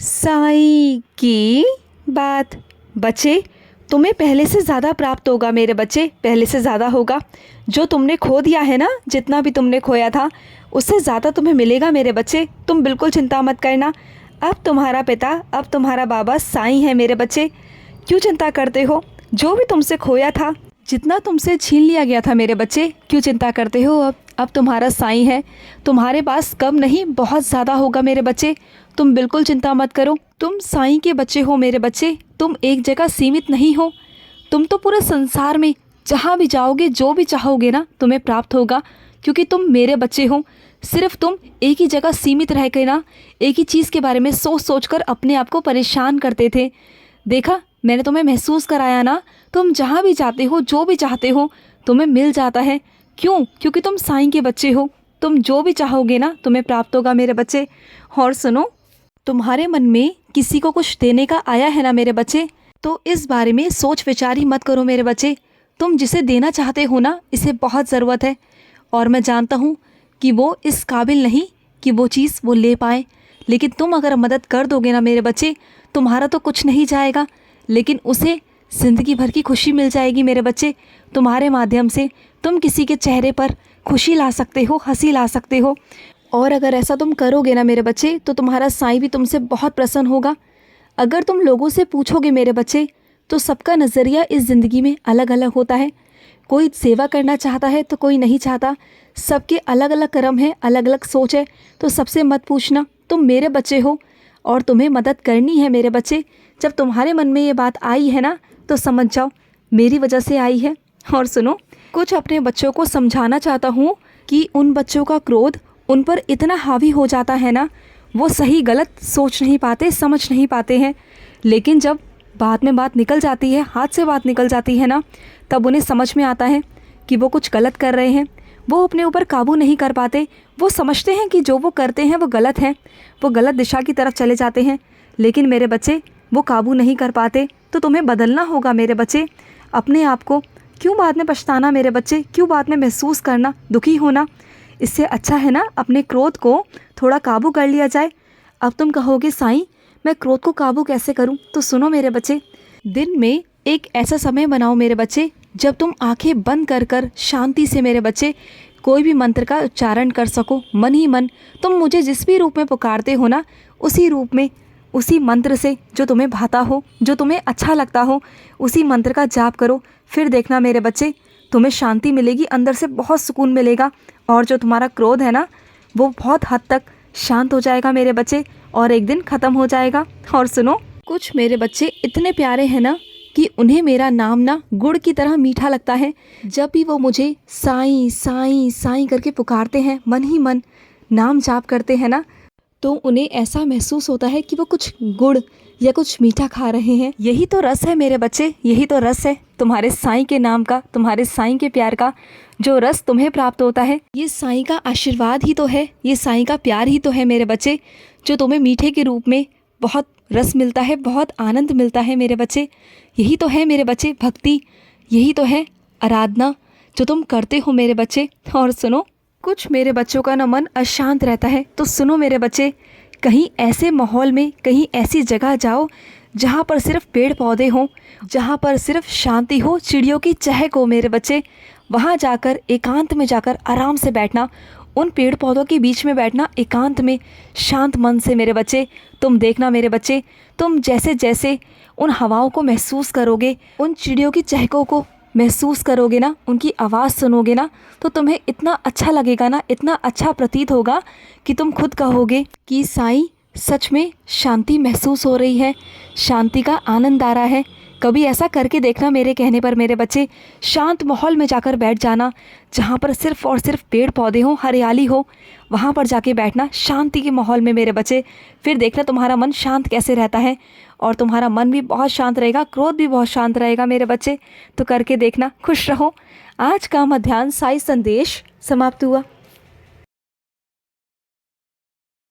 साईं की बात। बच्चे, तुम्हें पहले से ज़्यादा प्राप्त होगा मेरे बच्चे, पहले से ज़्यादा होगा। जो तुमने खो दिया है ना, जितना भी तुमने खोया था उससे ज़्यादा तुम्हें मिलेगा मेरे बच्चे। तुम बिल्कुल चिंता मत करना। अब तुम्हारा पिता, अब तुम्हारा बाबा साईं है मेरे बच्चे। क्यों चिंता करते हो? जो भी तुमसे खोया था, जितना तुमसे छीन लिया गया था मेरे बच्चे, क्यों चिंता करते हो? अब तुम्हारा साईं है। तुम्हारे पास कम नहीं, बहुत ज़्यादा होगा मेरे बच्चे। तुम बिल्कुल चिंता मत करो। तुम साईं के बच्चे हो मेरे बच्चे। तुम एक जगह सीमित नहीं हो। तुम तो पूरे संसार में जहाँ भी जाओगे, जो भी चाहोगे ना, तुम्हें प्राप्त होगा, क्योंकि तुम मेरे बच्चे हो। सिर्फ तुम एक ही जगह सीमित रह के ना, एक ही चीज़ के बारे में सोच सोच कर अपने आप को परेशान करते थे। देखा, मैंने तुम्हें महसूस कराया ना। तुम जहाँ भी जाते हो, जो भी चाहते हो, तुम्हें मिल जाता है। क्यों? क्योंकि तुम साईं के बच्चे हो। तुम जो भी चाहोगे ना, तुम्हें प्राप्त होगा मेरे बच्चे। और सुनो, तुम्हारे मन में किसी को कुछ देने का आया है ना मेरे बच्चे, तो इस बारे में सोच विचार ही मत करो मेरे बच्चे। तुम जिसे देना चाहते हो ना, इसे बहुत ज़रूरत है। और मैं जानता हूँ कि वो इस काबिल नहीं कि वो चीज़ वो ले पाए, लेकिन तुम अगर मदद कर दोगे ना मेरे बच्चे, तुम्हारा तो कुछ नहीं जाएगा, लेकिन उसे ज़िंदगी भर की खुशी मिल जाएगी मेरे बच्चे। तुम्हारे माध्यम से तुम किसी के चेहरे पर खुशी ला सकते हो, हंसी ला सकते हो। और अगर ऐसा तुम करोगे ना मेरे बच्चे, तो तुम्हारा साईं भी तुमसे बहुत प्रसन्न होगा। अगर तुम लोगों से पूछोगे मेरे बच्चे, तो सबका नज़रिया इस ज़िंदगी में अलग अलग होता है। कोई सेवा करना चाहता है तो कोई नहीं चाहता। सबके अलग अलग कर्म है, अलग अलग सोच है। तो सबसे मत पूछना। तुम मेरे बच्चे हो और तुम्हें मदद करनी है मेरे बच्चे। जब तुम्हारे मन में ये बात आई है ना, तो समझ जाओ मेरी वजह से आई है। और सुनो, कुछ अपने बच्चों को समझाना चाहता हूँ कि उन बच्चों का क्रोध उन पर इतना हावी हो जाता है ना, वो सही गलत सोच नहीं पाते, समझ नहीं पाते हैं। लेकिन जब बाद में बात निकल जाती है, हाथ से बात निकल जाती है ना, तब उन्हें समझ में आता है कि वो कुछ गलत कर रहे हैं। वो अपने ऊपर काबू नहीं कर पाते। वो समझते हैं कि जो वो करते हैं वो गलत है, वो गलत दिशा की तरफ चले जाते हैं। लेकिन मेरे बच्चे, वो काबू नहीं कर पाते। तो तुम्हें बदलना होगा मेरे बच्चे अपने आप को। क्यों बाद में पछताना मेरे बच्चे? क्यों बाद में महसूस करना, दुखी होना? इससे अच्छा है ना, अपने क्रोध को थोड़ा काबू कर लिया जाए। अब तुम कहोगे साईं, मैं क्रोध को काबू कैसे करूं? तो सुनो मेरे बच्चे, दिन में एक ऐसा समय बनाओ मेरे बच्चे, जब तुम आंखें बंद कर कर शांति से मेरे बच्चे कोई भी मंत्र का उच्चारण कर सको, मन ही मन। तुम मुझे जिस भी रूप में पुकारते हो ना, उसी रूप में, उसी मंत्र से जो तुम्हें भाता हो, जो तुम्हें अच्छा लगता हो, उसी मंत्र का जाप करो। फिर देखना मेरे बच्चे, तुम्हें शांति मिलेगी, अंदर से बहुत सुकून मिलेगा। और जो तुम्हारा क्रोध है ना, वो बहुत हद तक शांत हो जाएगा मेरे बच्चे, और एक दिन ख़त्म हो जाएगा। और सुनो, कुछ मेरे बच्चे इतने प्यारे हैं ना कि उन्हें मेरा नाम ना गुड़ की तरह मीठा लगता है। जब भी वो मुझे साईं साईं साईं करके पुकारते हैं, मन ही मन नाम जाप करते हैं ना, तो उन्हें ऐसा महसूस होता है कि वो कुछ गुड़ या कुछ मीठा खा रहे हैं। यही तो रस है मेरे बच्चे, यही तो रस है तुम्हारे साईं के नाम का, तुम्हारे साईं के प्यार का। जो रस तुम्हें प्राप्त होता है, ये साईं का आशीर्वाद ही तो है, ये साईं का प्यार ही तो है मेरे बच्चे, जो तुम्हें मीठे के रूप में बहुत रस मिलता है, बहुत आनंद मिलता है मेरे बच्चे। यही तो है मेरे बच्चे भक्ति, यही तो है आराधना जो तुम करते हो मेरे बच्चे। और सुनो, कुछ मेरे बच्चों का ना मन अशांत रहता है, तो सुनो मेरे बच्चे, कहीं ऐसे माहौल में, कहीं ऐसी जगह जाओ जहाँ पर सिर्फ पेड़ पौधे हों, जहाँ पर सिर्फ शांति हो, चिड़ियों की चहक हो मेरे बच्चे। वहाँ जाकर एकांत में जाकर आराम से बैठना, उन पेड़ पौधों के बीच में बैठना एकांत में, शांत मन से मेरे बच्चे। तुम देखना मेरे बच्चे, तुम जैसे जैसे उन हवाओं को महसूस करोगे, उन चिड़ियों की चहकों को महसूस करोगे ना, उनकी आवाज़ सुनोगे ना, तो तुम्हें इतना अच्छा लगेगा ना, इतना अच्छा प्रतीत होगा कि तुम खुद कहोगे कि साईं, सच में शांति महसूस हो रही है, शांति का आनंद आ रहा है। कभी ऐसा करके देखना मेरे कहने पर मेरे बच्चे, शांत माहौल में जाकर बैठ जाना, जहाँ पर सिर्फ और सिर्फ पेड़ पौधे हों, हरियाली हो, वहाँ पर जाके बैठना शांति के माहौल में मेरे बच्चे। फिर देखना तुम्हारा मन शांत कैसे रहता है, और तुम्हारा मन भी बहुत शांत रहेगा, क्रोध भी बहुत शांत रहेगा मेरे बच्चे। तो करके देखना, खुश रहो। आज का मध्याह्न साई संदेश समाप्त हुआ।